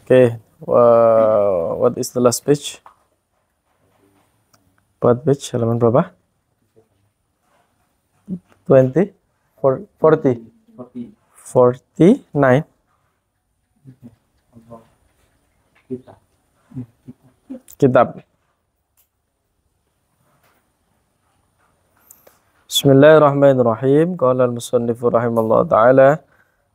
Okay, what is the last page? What page? Halaman berapa? 20? 40? 49? Kitab. Bismillahirrahmanirrahim. Qala al-musannifu rahimallahu ta'ala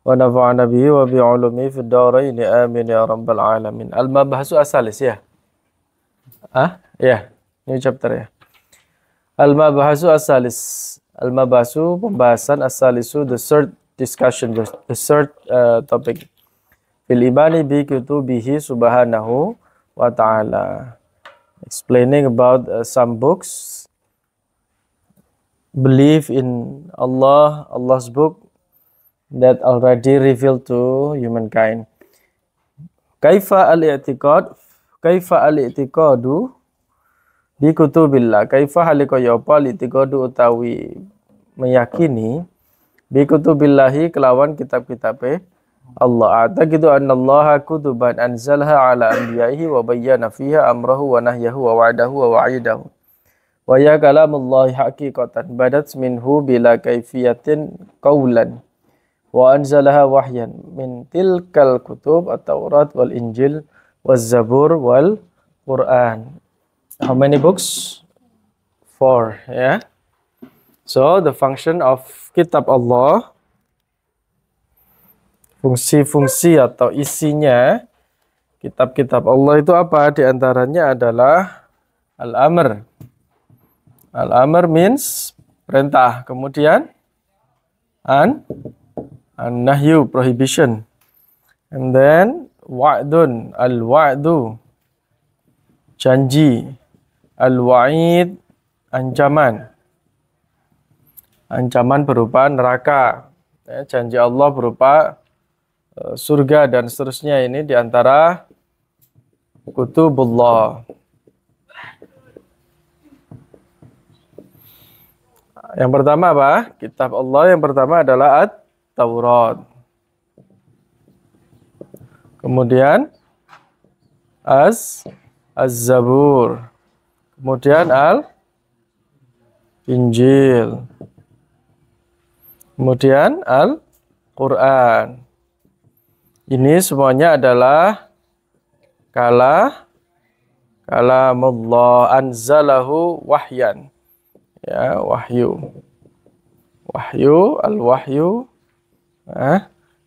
wa nafa'ana bihi wa bi'ulumi fid dharain amin ya rabbal alamin. Al-mabhasu asalis ya. Ya. New chapter ya. Al-mabhasu asalis. Al-mabhasu pembahasan asalisu, the third discussion, the third topic. Fil imani bi kutubihi subhanahu wa ta'ala. Explaining about some books. Believe in Allah, Allah's book that already revealed to humankind. Kaifa al-i'tiqadu bi kutubillah. Kaifa halikaya apa al-i'tiqadu utawi meyakini bi kutubillahi kelawan kitab-kitabe Allah. Ataqidu anna Allah kutuban anzalha ala anbiya'ihi wa bayyana fiha amrahu wa nahyahu wa wa'adahu wa wa'idahu. Wa ya kalamullahi haqiqatan badat minhu bila kaifiyatin qawlan wa anzalaha wahyan min tilkal kutub at-Taurat wal Injil waz Zabur wal Quran. How many books? 4, ya. So the function of kitab Allah, fungsi-fungsi atau isinya kitab-kitab Allah itu apa? Di antaranya adalah al-amr. Al-amr means perintah. Kemudian an-nahyu, prohibition. And then wa'dun, al-wa'du, janji. Al-wa'id, ancaman. Ancaman berupa neraka. Ya, janji Allah berupa surga dan seterusnya. Ini diantara kutubullah. Yang pertama apa? Kitab Allah yang pertama adalah At-Taurat. Kemudian Az-Zabur. Kemudian Al-Injil. Kemudian Al-Quran. Ini semuanya adalah kalamullah anzalahu wahyan. Ya, wahyu, al-wahyu.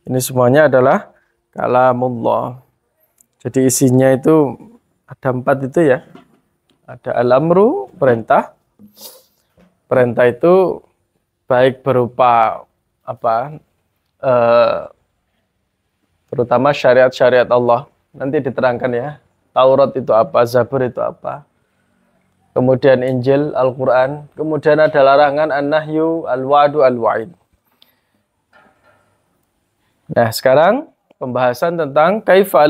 Ini semuanya adalah kalamullah. Jadi isinya itu ada 4 itu ya. Ada al-amru, perintah. Perintah itu baik berupa apa? Terutama syariat-syariat Allah. Nanti diterangkan ya. Taurat itu apa, Zabur itu apa. Kemudian Injil, Al-Quran. Kemudian ada larangan an-nahyu, al-wa'du, al-wa'id. Nah, sekarang pembahasan tentang kaifa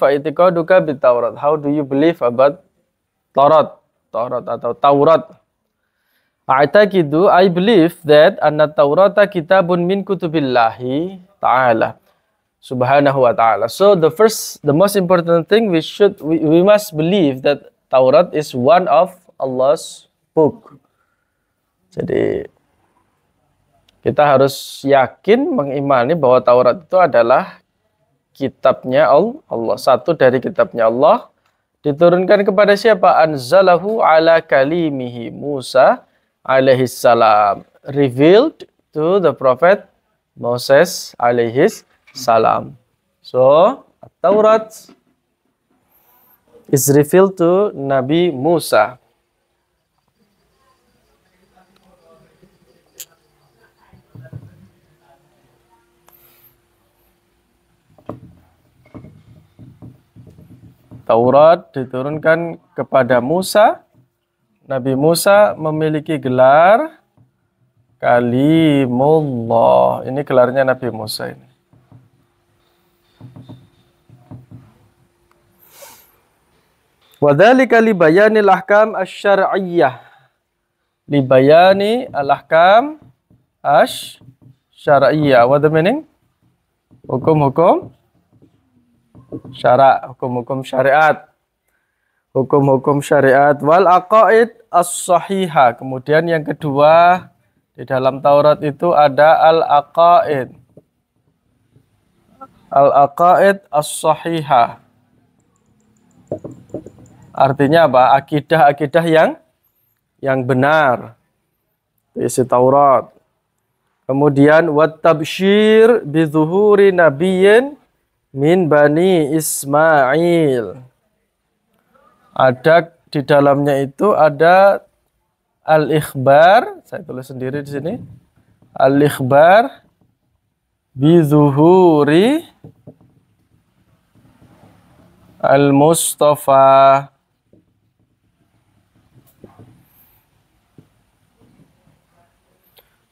i'tiqaduka bit-Taurat. How do you believe about Taurat? Taurat atau Taurat. A'taqidu, I believe that anna Taurata kitabun min kutubillahi ta'ala. Subhanahu wa ta'ala. So the most important thing we must believe that Taurat is one of Allah's book. Jadi kita harus yakin mengimani bahwa Taurat itu adalah kitabnya Allah. Satu dari kitabnya Allah. Diturunkan kepada siapa? Anzalahu ala kalimihi Musa alaihis salam. Revealed to the Prophet Moses alaihis salam. So, Taurat is revealed to Nabi Musa. Taurat diturunkan kepada Musa. Nabi Musa memiliki gelar Kalimullah. Ini gelarnya Nabi Musa ini. Wadzalika li bayanil ahkam asy-syar'iyyah. Libayani al-ahkam asy-syar'iyyah. What the meaning? Hukum-hukum syara', hukum-hukum syariat. Hukum-hukum syariat wal aqaid as-sahihah. Kemudian yang kedua, di dalam Taurat itu ada al-aqaid. Al-aqaid as-sahihah. Artinya apa? Akidah-akidah yang benar. Isi Taurat. Kemudian wat tabsyir bi zuhuri nabiyyin min bani Ismail. Ada di dalamnya itu ada al-ikhbar, saya tulis sendiri di sini. Al-ikhbar bi zuhuri al-Mustafa.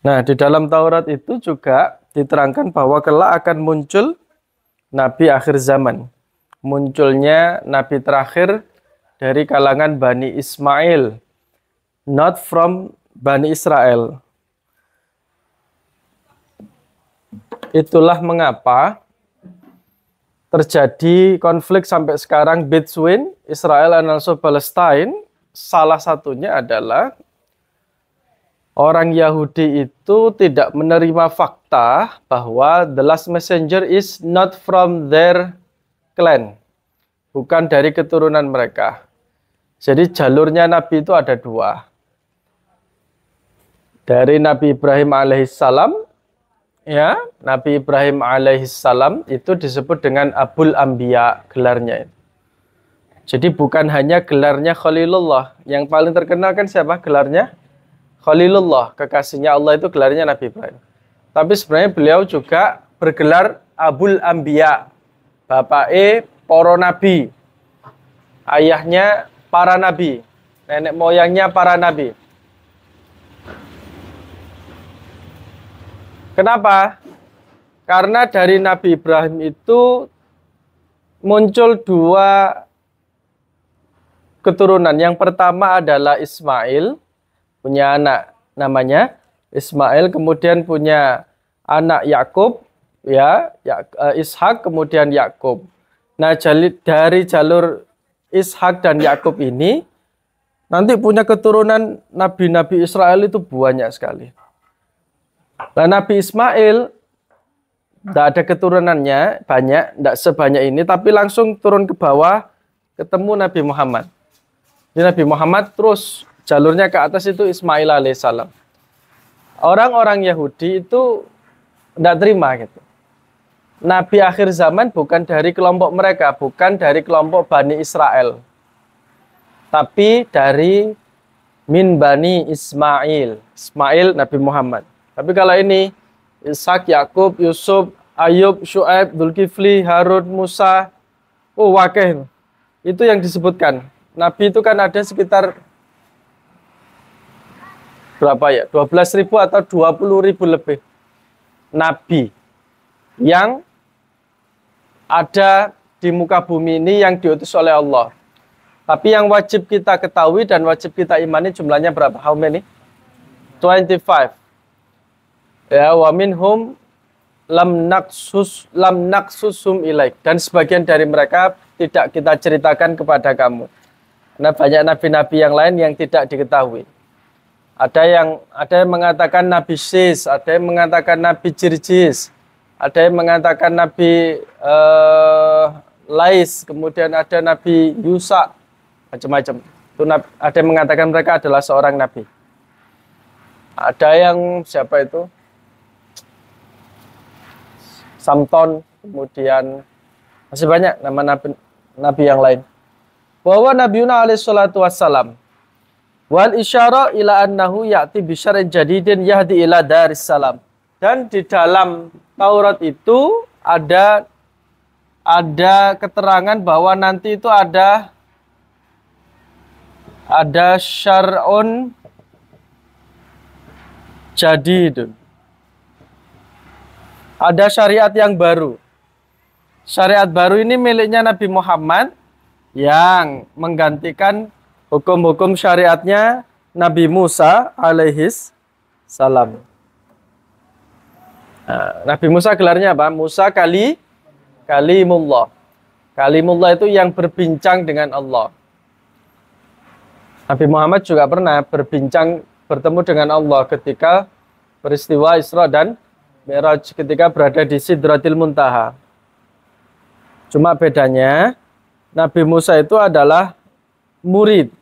Nah, di dalam Taurat itu juga diterangkan bahwa kelak akan muncul nabi akhir zaman. Munculnya nabi terakhir dari kalangan Bani Ismail, not from Bani Israel. Itulah mengapa terjadi konflik sampai sekarang between Israel and also Palestine. Salah satunya adalah orang Yahudi itu tidak menerima fakta bahwa the last messenger is not from their clan, bukan dari keturunan mereka. Jadi jalurnya Nabi itu ada dua. Dari Nabi Ibrahim alaihissalam, ya, Nabi Ibrahim alaihissalam itu disebut dengan Abul Anbiya gelarnya. Jadi bukan hanya gelarnya Khalilullah. Yang paling terkenal kan siapa gelarnya? Khalilullah, kekasihnya Allah itu gelarnya Nabi Ibrahim. Tapi sebenarnya beliau juga bergelar Abul Anbiya. Bapake para nabi. Ayahnya para nabi, nenek moyangnya para nabi. Kenapa? Karena dari Nabi Ibrahim itu muncul dua keturunan. Yang pertama adalah Ismail, punya anak namanya Ismail, kemudian punya anak Yakub, ya, Ishak, kemudian Yakub. Nah, dari jalur Ishak dan Yakub ini nanti punya keturunan nabi-nabi Israel itu banyak sekali. Nah, Nabi Ismail tidak ada keturunannya banyak, tidak sebanyak ini, tapi langsung turun ke bawah ketemu Nabi Muhammad. Jadi Nabi Muhammad terus jalurnya ke atas itu Ismail alaihissalam. Orang-orang Yahudi itu tidak terima gitu. Nabi akhir zaman bukan dari kelompok mereka, bukan dari kelompok Bani Israel, tapi dari min Bani Ismail. Ismail Nabi Muhammad. Tapi kalau ini Ishak, Yakub, Yusuf, Ayub, Syuaib, Dzulkifli, Harun, Musa, wakil. Itu yang disebutkan. Nabi itu kan ada sekitar berapa ya? 12.000 atau 20.000 lebih nabi yang ada di muka bumi ini yang diutus oleh Allah. Tapi yang wajib kita ketahui dan wajib kita imani jumlahnya berapa? How many? 25. Ya, wa minhum lam naksusum ilaik. Dan sebagian dari mereka tidak kita ceritakan kepada kamu. Karena banyak nabi-nabi yang lain yang tidak diketahui. Ada yang mengatakan Nabi Sis, ada yang mengatakan Nabi Jirjis, ada yang mengatakan Nabi Lais, kemudian ada Nabi Yusa, macam-macam. Ada yang mengatakan mereka adalah seorang nabi. Ada yang siapa itu? Samton, kemudian masih banyak nama nabi yang lain. Bahwa Nabi Yunus alaihi salatu wassalam wal isyara ila annahu ya'ti bi syar'in jadidin yahdi ila daris salam. Dan di dalam Taurat itu ada keterangan bahwa nanti itu ada syar'un jadidun. Ada syariat yang baru. Syariat baru ini miliknya Nabi Muhammad yang menggantikan hukum-hukum syariatnya Nabi Musa alaihis salam. Nah, Nabi Musa gelarnya apa? Musa Kalimullah. Kalimullah itu yang berbincang dengan Allah. Nabi Muhammad juga pernah bertemu dengan Allah ketika peristiwa Isra dan Mi'raj, ketika berada di Sidratil Muntaha. Cuma bedanya Nabi Musa itu adalah murid.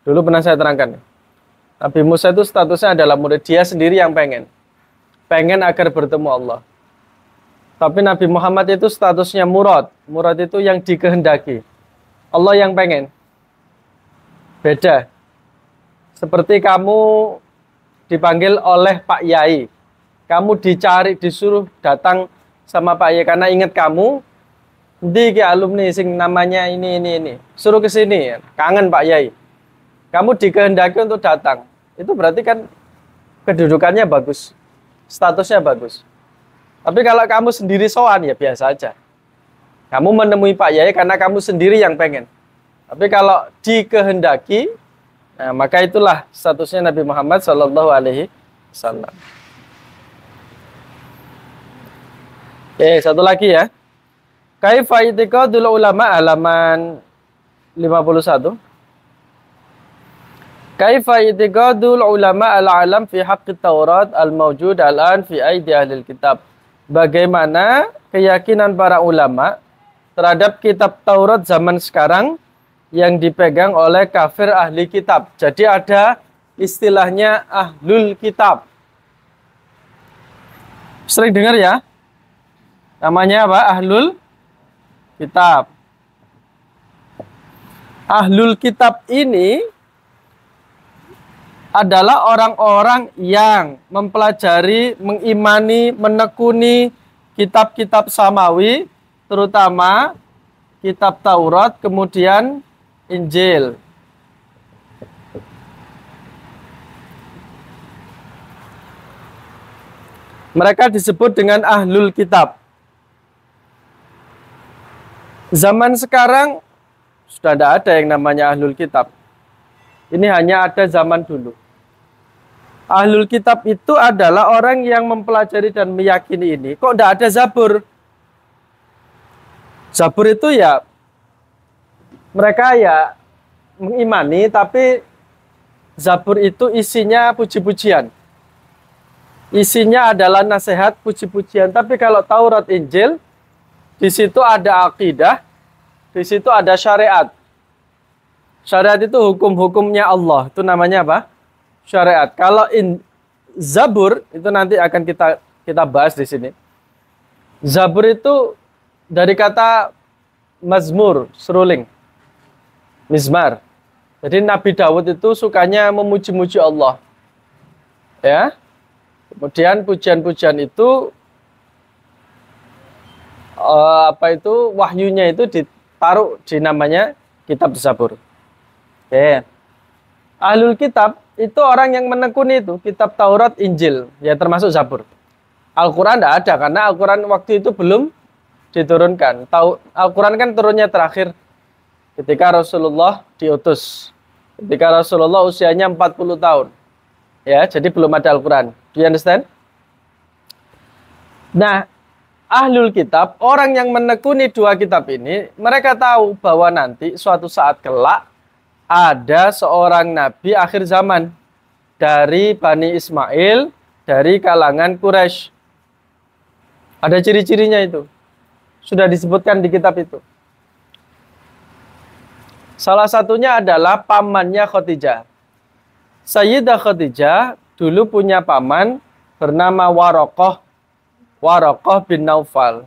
Dulu pernah saya terangkan. Nabi Musa itu statusnya adalah murid. Dia sendiri yang pengen agar bertemu Allah. Tapi Nabi Muhammad itu statusnya murad. Murad itu yang dikehendaki. Allah yang pengen. Beda. Seperti kamu dipanggil oleh Pak Yai. Kamu dicari, disuruh datang sama Pak Yai karena ingat kamu. Di alumni sing namanya ini. Suruh ke sini. Kangen Pak Yai. Kamu dikehendaki untuk datang. Itu berarti kan kedudukannya bagus. Statusnya bagus. Tapi kalau kamu sendiri sowan ya biasa aja. Kamu menemui Pak Yai karena kamu sendiri yang pengen. Tapi kalau dikehendaki, nah, maka itulah statusnya Nabi Muhammad Shallallahu Alaihi Wasallam. Oke, satu lagi ya. Kaifa i'tiqadul ulama halaman 51. Kaifa i'tiqadul ulama al-alam fi haqqit Taurat al-mawjud al-an fi aidi ahlil kitab. Bagaimana keyakinan para ulama terhadap kitab Taurat zaman sekarang yang dipegang oleh kafir ahli kitab. Jadi ada istilahnya ahlul kitab. Sering dengar ya? Namanya apa? Ahlul kitab. Ahlul kitab ini adalah orang-orang yang mempelajari, mengimani, menekuni kitab-kitab samawi, terutama kitab Taurat, kemudian Injil. Mereka disebut dengan ahlul kitab. Zaman sekarang sudah tidak ada yang namanya ahlul kitab. Ini hanya ada zaman dulu. Ahlul kitab itu adalah orang yang mempelajari dan meyakini ini. Kok tidak ada Zabur? Zabur itu ya mereka ya mengimani, tapi Zabur itu isinya puji-pujian. Isinya adalah nasihat, puji-pujian. Tapi kalau Taurat, Injil, di situ ada akidah, di situ ada syariat. Syariat itu hukum-hukumnya Allah. Itu namanya apa? Syariat. Kalau Zabur itu nanti akan kita bahas di sini. Zabur itu dari kata mazmur, seruling. Mizmar. Jadi Nabi Daud itu sukanya memuji-muji Allah. Ya. Kemudian pujian-pujian itu wahyunya itu ditaruh di namanya kitab Zabur. Oke. Ahlul kitab itu orang yang menekuni itu kitab Taurat, Injil, ya termasuk Zabur. Al-Qur'an tidak ada karena Al-Qur'an waktu itu belum diturunkan. Al-Qur'an kan turunnya terakhir ketika Rasulullah diutus. Ketika Rasulullah usianya 40 tahun. Ya, jadi belum ada Al-Qur'an. Do you understand? Nah, ahlul kitab, orang yang menekuni dua kitab ini, mereka tahu bahwa nanti suatu saat kelak ada seorang nabi akhir zaman dari Bani Ismail, dari kalangan Quraisy. Ada ciri-cirinya itu. Sudah disebutkan di kitab itu. Salah satunya adalah pamannya Khadijah. Sayyidah Khadijah dulu punya paman bernama Waraqah bin Naufal.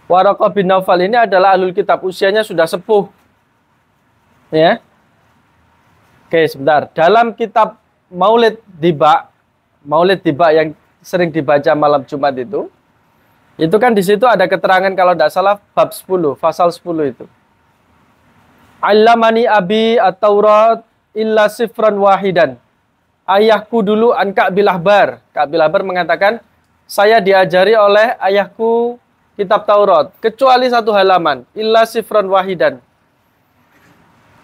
Waraqah bin Naufal ini adalah ahlul kitab, usianya sudah sepuh. Ya. Oke, sebentar. Dalam kitab Maulid Diba yang sering dibaca malam Jumat itu kan di situ ada keterangan kalau tidak salah bab 10, pasal 10 itu. Allamani abi at-Taurat illa sifran wahidan. Ayahku dulu an Ka'bil Ahbar. Ka'bil Ahbar mengatakan, saya diajari oleh ayahku kitab Taurat kecuali satu halaman, illa sifran wahidan.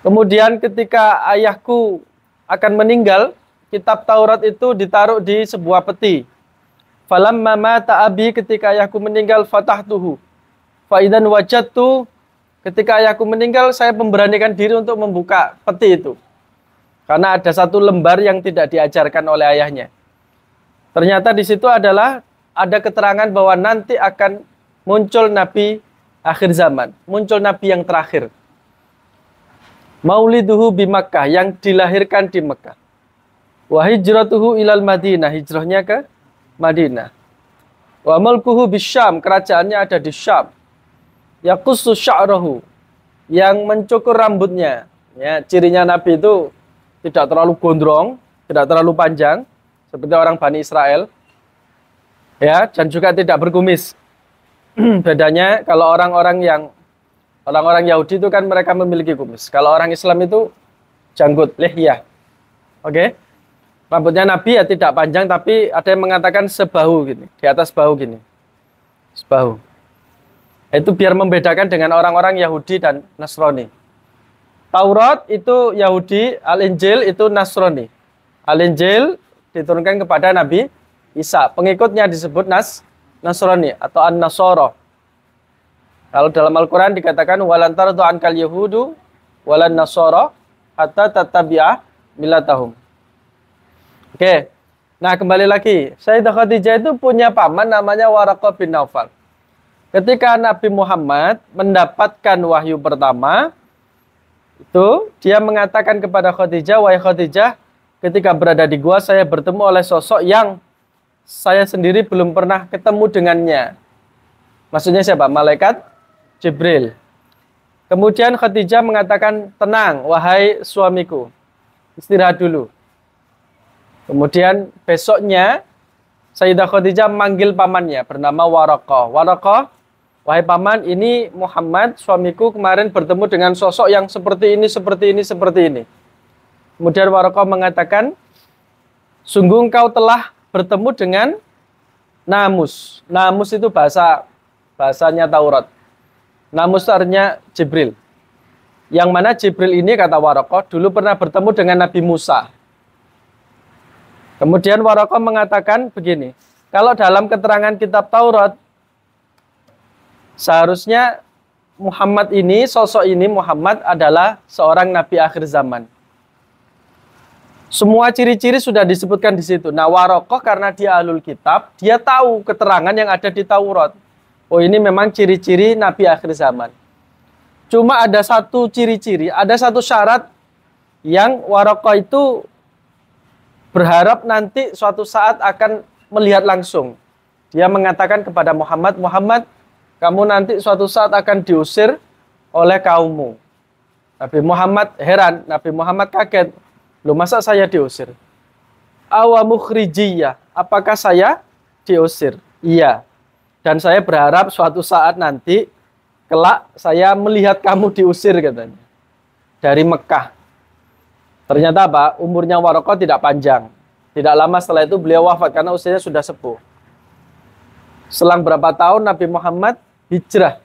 Kemudian ketika ayahku akan meninggal, kitab Taurat itu ditaruh di sebuah peti. Falamma mata abi, ketika ayahku meninggal, fatahtuhu. Faidan wajadtu, ketika ayahku meninggal, saya memberanikan diri untuk membuka peti itu. Karena ada satu lembar yang tidak diajarkan oleh ayahnya. Ternyata di situ adalah ada keterangan bahwa nanti akan muncul nabi akhir zaman, muncul nabi yang terakhir. Mauliduhu bi Makkah, yang dilahirkan di Mekah. Wa hijratuhu ilal Madinah, hijrahnya ke Madinah. Wa mulkuhu bi Syam, kerajaannya ada di Syam. Yaqussu sya'rahu, yang mencukur rambutnya. Ya, cirinya nabi itu tidak terlalu gondrong, tidak terlalu panjang seperti orang Bani Israel. Ya, dan juga tidak berkumis. Bedanya kalau orang-orang Yahudi itu kan mereka memiliki kumis. Kalau orang Islam itu janggut, lihyah. Oke? Rambutnya Nabi ya tidak panjang, tapi ada yang mengatakan sebahu gini, di atas bahu gini. Sebahu. Itu biar membedakan dengan orang-orang Yahudi dan Nasrani. Taurat itu Yahudi, Al-Injil itu Nasrani. Al-Injil diturunkan kepada Nabi Isa. Pengikutnya disebut Nasrani atau An-Nasara. Kalau dalam Al-Quran dikatakan walan tardu ankal yahudu walan nasara hatta tattabi'a millatahum. Oke. Nah, kembali lagi. Sayyidah Khadijah itu punya paman namanya Waraqah bin Naufal. Ketika Nabi Muhammad mendapatkan wahyu pertama, itu dia mengatakan kepada Khadijah, "Wahai Khadijah, ketika berada di gua saya bertemu oleh sosok yang saya sendiri belum pernah ketemu dengannya." Maksudnya siapa? Malaikat Jibril. Kemudian Khadijah mengatakan, "Tenang, wahai suamiku, istirahat dulu." Kemudian besoknya Sayyidah Khadijah manggil pamannya bernama Waraqah. Waraqah, wahai paman, ini Muhammad suamiku kemarin bertemu dengan sosok yang seperti ini, seperti ini, seperti ini. Kemudian Waraqah mengatakan, sungguh engkau telah bertemu dengan Namus. Namus itu bahasanya Taurat. Namus artinya Jibril. Yang mana Jibril ini, kata Waraqah, dulu pernah bertemu dengan Nabi Musa. Kemudian Waraqah mengatakan begini, kalau dalam keterangan kitab Taurat, seharusnya Muhammad ini, sosok ini Muhammad adalah seorang nabi akhir zaman. Semua ciri-ciri sudah disebutkan di situ. Nah, Waraqah karena dia ahlul kitab, dia tahu keterangan yang ada di Taurat. Oh, ini memang ciri-ciri nabi akhir zaman. Cuma ada satu ciri-ciri, ada satu syarat yang Waraqah itu berharap nanti suatu saat akan melihat langsung. Dia mengatakan kepada Muhammad, Muhammad, kamu nanti suatu saat akan diusir oleh kaummu. Nabi Muhammad heran, Nabi Muhammad kaget. Loh, masa saya diusir? Awa mukhrijiyah, apakah saya diusir? Iya. Dan saya berharap suatu saat nanti, kelak saya melihat kamu diusir, katanya. Dari Mekah. Ternyata apa? Umurnya Waraqah tidak panjang. Tidak lama setelah itu beliau wafat karena usianya sudah sepuh. Selang berapa tahun Nabi Muhammad hijrah.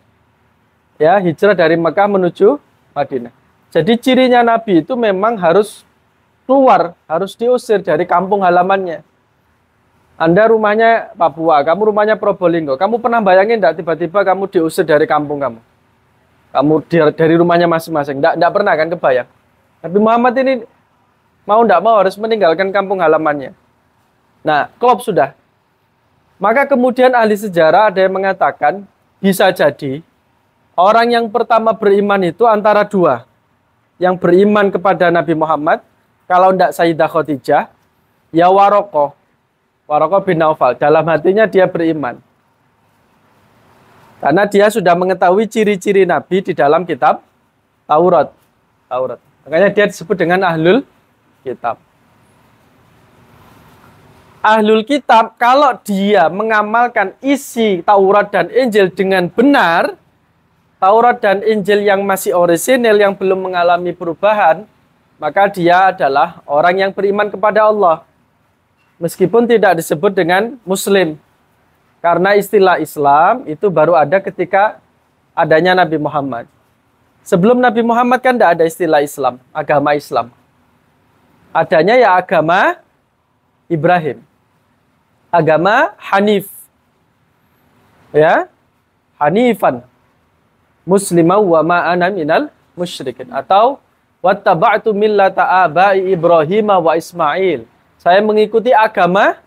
Ya, hijrah dari Mekah menuju Madinah. Jadi cirinya Nabi itu memang harus keluar, harus diusir dari kampung halamannya. Anda rumahnya Papua, kamu rumahnya Probolinggo. Kamu pernah bayangin enggak tiba-tiba kamu diusir dari kampung kamu? Kamu dari rumahnya masing-masing. Enggak pernah kan kebayang. Nabi Muhammad ini mau enggak mau harus meninggalkan kampung halamannya. Nah, klop sudah. Maka kemudian ahli sejarah ada yang mengatakan bisa jadi orang yang pertama beriman itu antara dua. Yang beriman kepada Nabi Muhammad, kalau enggak Sayyidah Khadijah, ya Waraqah bin Naufal. Dalam hatinya dia beriman. Karena dia sudah mengetahui ciri-ciri Nabi di dalam kitab Taurat. Makanya dia disebut dengan Ahlul Kitab. Ahlul Kitab, kalau dia mengamalkan isi Taurat dan Injil dengan benar, Taurat dan Injil yang masih orisinil, yang belum mengalami perubahan, maka dia adalah orang yang beriman kepada Allah. Meskipun tidak disebut dengan Muslim. Karena istilah Islam itu baru ada ketika adanya Nabi Muhammad. Sebelum Nabi Muhammad kan tidak ada istilah Islam, agama Islam. adanya ya agama Ibrahim. Agama Hanif. Ya. Hanifan. Muslimau wa ma ana minal musyrikin. Atau wattaba'tu millata abai Ibrahim wa Ismail. Saya mengikuti agama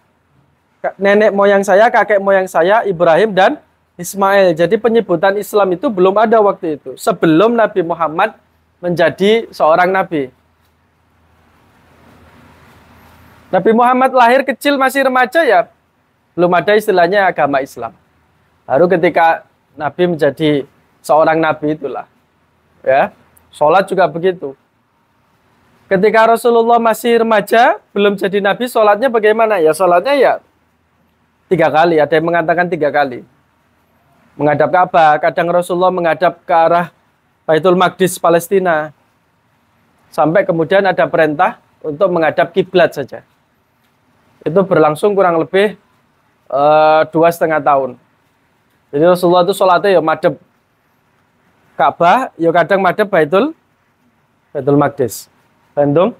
nenek moyang saya, kakek moyang saya, Ibrahim dan Ismail. Jadi penyebutan Islam itu belum ada waktu itu. Sebelum Nabi Muhammad menjadi seorang nabi. Nabi Muhammad lahir kecil masih remaja ya, belum ada istilahnya agama Islam. Baru ketika Nabi menjadi seorang nabi itulah. Ya, sholat juga begitu. Ketika Rasulullah masih remaja, belum jadi nabi, sholatnya bagaimana? Ya sholatnya ya 3 kali. Ada yang mengatakan 3 kali. Menghadap Ka'bah, kadang Rasulullah menghadap ke arah Baitul Maqdis Palestina. Sampai kemudian ada perintah untuk menghadap kiblat saja. Itu berlangsung kurang lebih 2,5 tahun. Jadi Rasulullah itu sholatnya ya madhep Ka'bah, ya kadang madhep Baitul Maqdis. Bandung.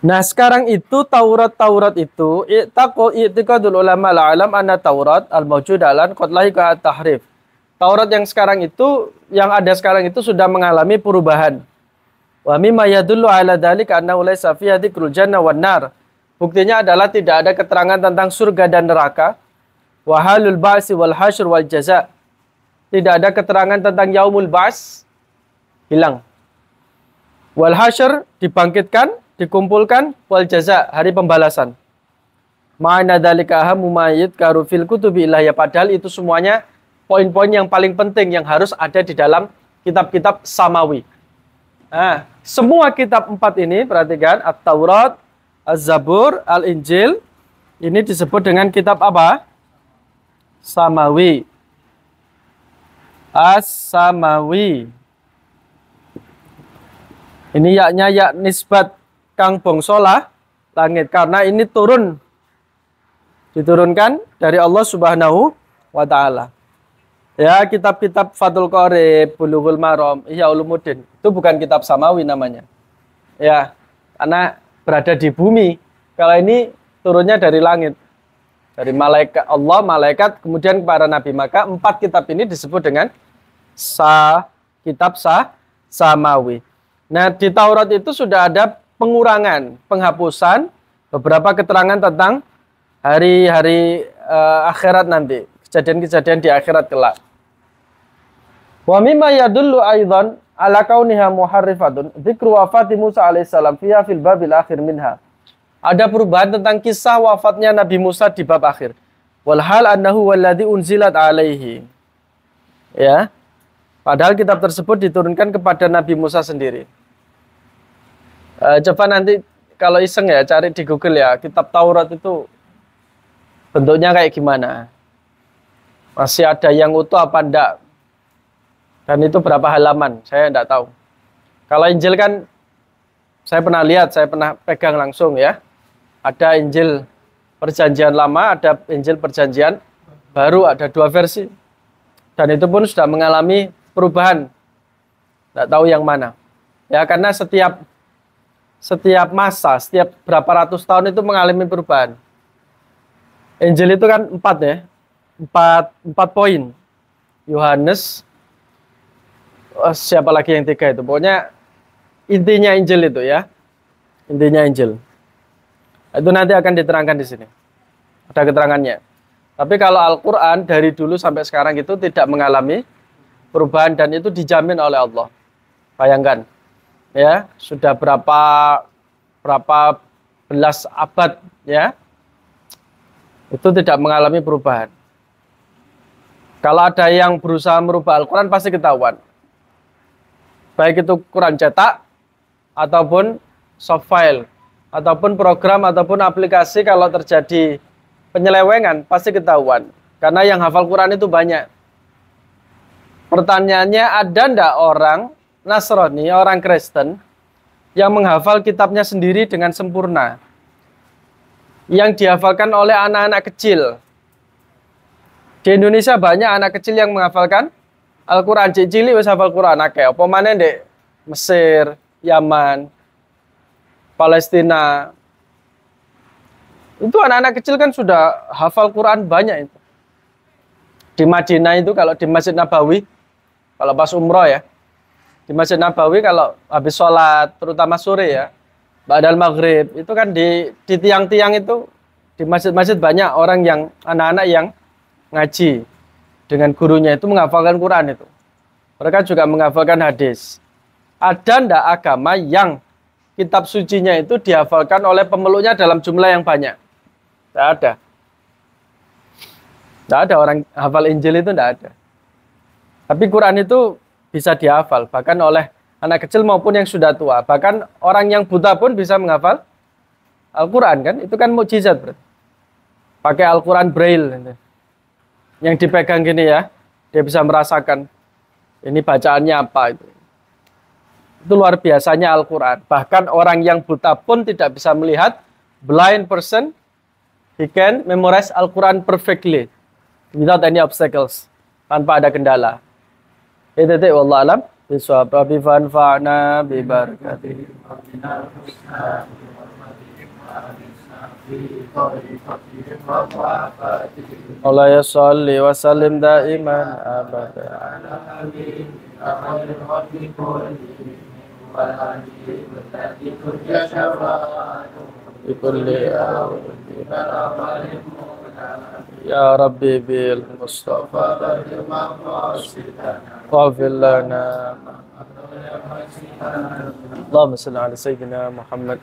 Nah sekarang itu Taurat itu i'tiqadul ulama al-alam anna Taurat al-mawjud alan qad lahiqa at-tahrif. Taurat yang sekarang itu, yang ada sekarang itu sudah mengalami perubahan. Wa mimma yadullu ala dzalika annahu laysa fiha dzikrul jannah wan nar. Buktinya adalah tidak ada keterangan tentang surga dan neraka. Wa halul ba'si wal hasyr wal jaza. Tidak ada keterangan tentang yaumul ba's, hilang. Wal hasyr, dibangkitkan, dikumpulkan, wal jaza, hari pembalasan. Ma'ana dzalika ahammu ma yadhkaru fil kutubi ilahiyah, padahal itu semuanya poin-poin yang paling penting yang harus ada di dalam kitab-kitab samawi. Nah, semua kitab 4 ini, perhatikan, At-Taurat, Az-Zabur, Al-Injil, ini disebut dengan kitab apa? Samawi. As-Samawi. Ini yaknya yak nisbat kang bongsolah langit, karena ini diturunkan dari Allah Subhanahu wa taala. Ya, kitab-kitab Fathul Qorib, Bulughul Maram, Ihya Ulumuddin, itu bukan kitab samawi namanya. Ya, karena berada di bumi. Kalau ini turunnya dari langit. Dari malaikat Allah, malaikat, kemudian para nabi. Maka 4 kitab ini disebut dengan kitab samawi. Nah, di Taurat itu sudah ada pengurangan, penghapusan beberapa keterangan tentang hari-hari akhirat nanti, kejadian-kejadian di akhirat kelak. Wa mimma yadullu aidan ala kauniha muharrifatun dzikru wafati Musa alaihissalam fiha fil babil akhir minha. Ada perubahan tentang kisah wafatnya Nabi Musa di bab akhir. Walhal annahu walladzi unzilat alaihi. Ya. Padahal kitab tersebut diturunkan kepada Nabi Musa sendiri. Coba nanti kalau iseng ya cari di Google ya, kitab Taurat itu bentuknya kayak gimana. Masih ada yang utuh apa enggak? Dan itu berapa halaman? Saya enggak tahu. Kalau Injil kan saya pernah lihat, saya pernah pegang langsung ya. Ada Injil Perjanjian Lama, ada Injil Perjanjian Baru, ada 2 versi. Dan itu pun sudah mengalami perubahan. Enggak tahu yang mana. Ya, karena setiap masa, setiap berapa ratus tahun itu mengalami perubahan. Injil itu kan 4 ya. 4 poin. Yohanes, siapa lagi yang 3 itu? Pokoknya intinya Injil itu ya. Intinya Injil. Itu nanti akan diterangkan di sini. Ada keterangannya. Tapi kalau Al-Quran dari dulu sampai sekarang itu tidak mengalami perubahan dan itu dijamin oleh Allah. Bayangkan. Ya, sudah berapa belas abad ya. Itu tidak mengalami perubahan. Kalau ada yang berusaha merubah Al-Quran pasti ketahuan. Baik itu Quran cetak ataupun soft file ataupun program ataupun aplikasi, kalau terjadi penyelewengan pasti ketahuan. Karena yang hafal Quran itu banyak. Pertanyaannya, ada ndak orang Nasrani, orang Kristen yang menghafal kitabnya sendiri dengan sempurna? Yang dihafalkan oleh anak-anak kecil. Di Indonesia banyak anak kecil yang menghafalkan Al-Quran. Cilik wis hafal Quran akeh. Apa maneh ndek Mesir, Yaman. Palestina. Itu anak-anak kecil kan sudah hafal Quran banyak itu. Di Madinah itu kalau di Masjid Nabawi, kalau pas umroh ya, di Masjid Nabawi kalau habis sholat, terutama sore ya, ba'dal maghrib, itu kan di tiang-tiang itu, di masjid-masjid banyak orang yang, anak-anak yang ngaji dengan gurunya itu menghafalkan Quran itu. Mereka juga menghafalkan hadis. Ada ndak agama yang kitab sucinya itu dihafalkan oleh pemeluknya dalam jumlah yang banyak? Tidak ada. Tidak ada orang hafal Injil itu, tidak ada. Tapi Quran itu bisa dihafal, bahkan oleh anak kecil maupun yang sudah tua. Bahkan orang yang buta pun bisa menghafal Al-Quran kan? Itu kan mukjizat, bro. Pakai Al-Quran Braille. Yang dipegang gini ya, dia bisa merasakan ini bacaannya apa itu. Itu luar biasanya Al-Quran. Bahkan orang yang buta pun tidak bisa melihat, blind person, he can memorize Al-Quran perfectly without any obstacles, tanpa ada kendala. Itu wallahu alam bisawab. Rabbi fanfa'na bi barakatihi. Allah ya salli wa sallim daiman abada ya Rabbi bil Mustafa waghfir lana Allahumma salli ala sayyidina Muhammad